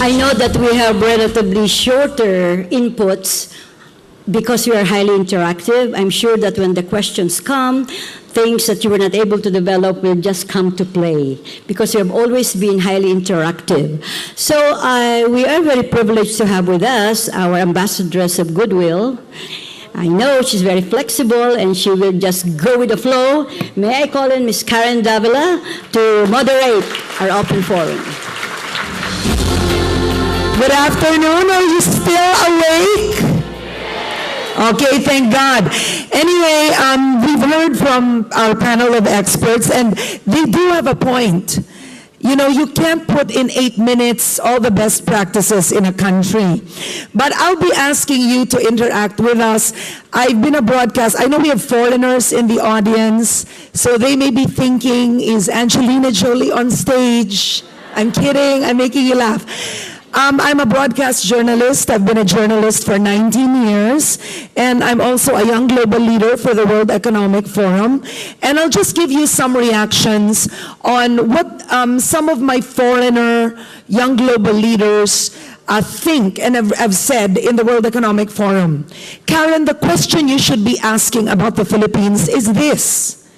I know that we have relatively shorter inputs because we are highly interactive. I'm sure that when the questions come, things that you were not able to develop will just come to play because you have always been highly interactive. So we are very privileged to have with us our ambassadress of goodwill. I know she's very flexible and she will just go with the flow. May I call in Ms. Karen Davila to moderate our open forum. Good afternoon. Are you still awake? Okay, thank God. Anyway, we've heard from our panel of experts, and they do have a point. You know, you can't put in 8 minutes all the best practices in a country. But I'll be asking you to interact with us. I've been a broadcast. I know we have foreigners in the audience, so they may be thinking, is Angelina Jolie on stage? I'm kidding. I'm making you laugh. I'm a broadcast journalist. I've been a journalist for 19 years, and I'm also a young global leader for the World Economic Forum. And I'll just give you some reactions on what some of my foreigner young global leaders think and have said in the World Economic Forum. Karen, the question you should be asking about the Philippines is this.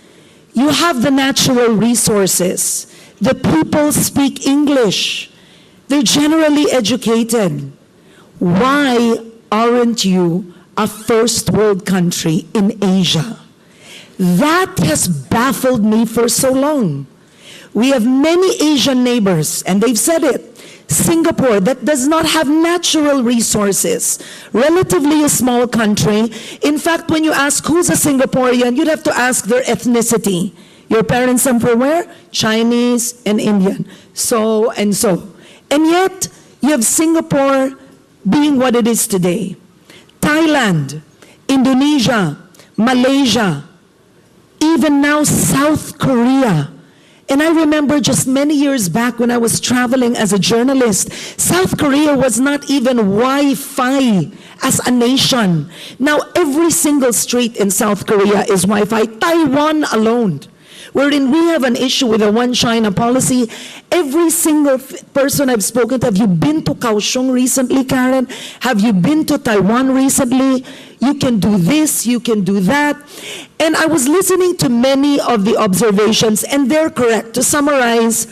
You have the natural resources. The people speak English. They're generally educated. Why aren't you a first world country in Asia? That has baffled me for so long. We have many Asian neighbors, and they've said it. Singapore, that does not have natural resources, relatively a small country. In fact, when you ask who's a Singaporean, you'd have to ask their ethnicity. Your parents are from where? Chinese and Indian, so and so. And yet, you have Singapore being what it is today. Thailand, Indonesia, Malaysia, even now South Korea. And I remember just many years back when I was traveling as a journalist, South Korea was not even Wi-Fi as a nation. Now every single street in South Korea is Wi-Fi. Taiwan alone, wherein we have an issue with a one China policy. Every single person I've spoken to, have you been to Kaohsiung recently, Karen? Have you been to Taiwan recently? You can do this, you can do that. And I was listening to many of the observations, and they're correct. To summarize,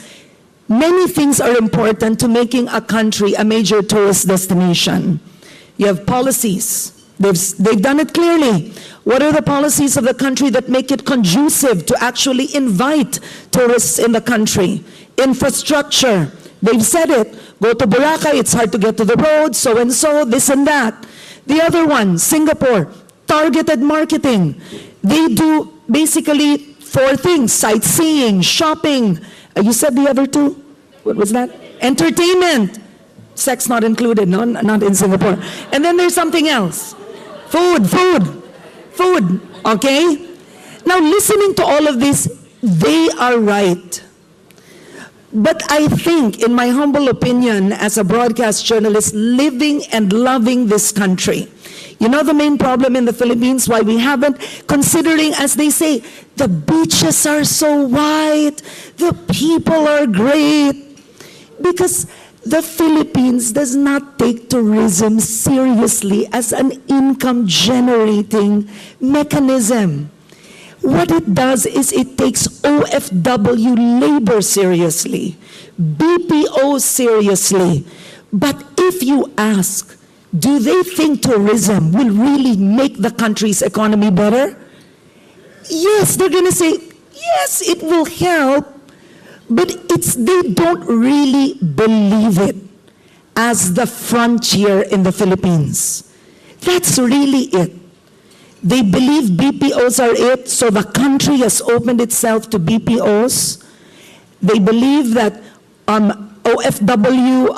many things are important to making a country a major tourist destination. You have policies. They've done it clearly. What are the policies of the country that make it conducive to actually invite tourists in the country? Infrastructure. They've said it. Go to Boracay, it's hard to get to the road, so and so, this and that. The other one, Singapore, targeted marketing. They do basically 4 things: sightseeing, shopping. You said the other 2? What was that? Entertainment. Sex not included, no, not in Singapore. And then there's something else. Food, okay? Now listening to all of this, they are right. But I think, in my humble opinion, as a broadcast journalist, living and loving this country, you know the main problem in the Philippines, why we haven't, considering, as they say, the beaches are so wide, the people are great, because the Philippines does not take tourism seriously as an income-generating mechanism. What it does is it takes OFW labor seriously, BPO seriously. But if you ask, do they think tourism will really make the country's economy better? Yes, they're going to say, yes, it will help. But they don't really believe it as the frontier in the Philippines. That's really it. They believe BPOs are it, so the country has opened itself to BPOs. They believe that OFW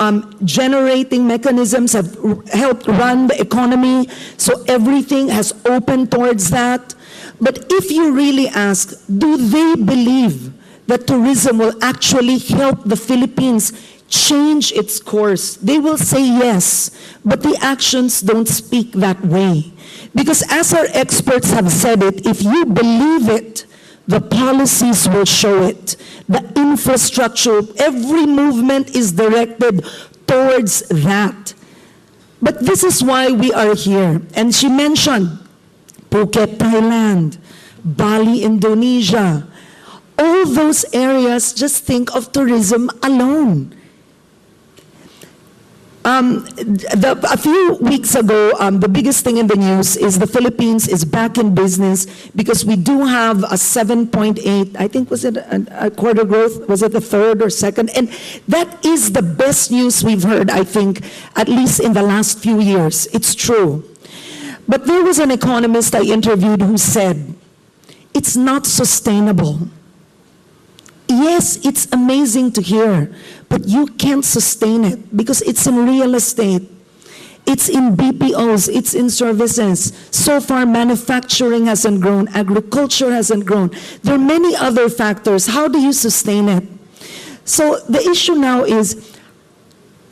generating mechanisms have helped run the economy, so everything has opened towards that. But if you really ask, do they believe that tourism will actually help the Philippines change its course? They will say yes, but the actions don't speak that way. Because as our experts have said it, if you believe it, the policies will show it. The infrastructure, every movement is directed towards that. But this is why we are here. And she mentioned Phuket, Thailand, Bali, Indonesia. All those areas, just think of tourism alone. A few weeks ago, the biggest thing in the news is the Philippines is back in business because we do have a 7.8, I think was it a quarter growth? Was it the third or second? And that is the best news we've heard, I think, at least in the last few years. It's true. But there was an economist I interviewed who said, it's not sustainable. Yes, it's amazing to hear, but you can't sustain it because it's in real estate, it's in BPOs, it's in services. So far, manufacturing hasn't grown, agriculture hasn't grown. There are many other factors. How do you sustain it? So the issue now is,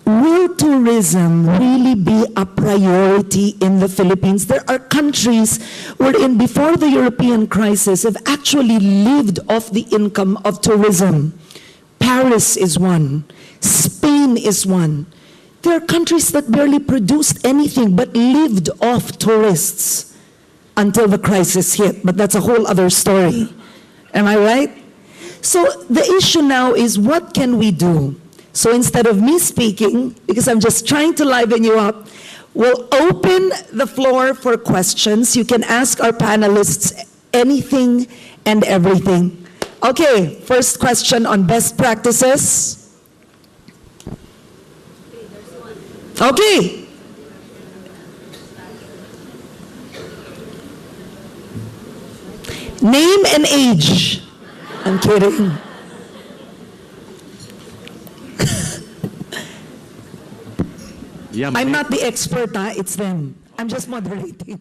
will tourism really be a priority in the Philippines? There are countries wherein before the European crisis have actually lived off the income of tourism. Paris is one. Spain is one. There are countries that barely produced anything but lived off tourists until the crisis hit. But that's a whole other story. Am I right? So the issue now is, what can we do? So instead of me speaking, because I'm just trying to liven you up, we'll open the floor for questions. You can ask our panelists anything and everything. Okay, first question on best practices. Okay. Name and age. I'm kidding. Yeah, I'm not the expert, it's them. I'm just moderating.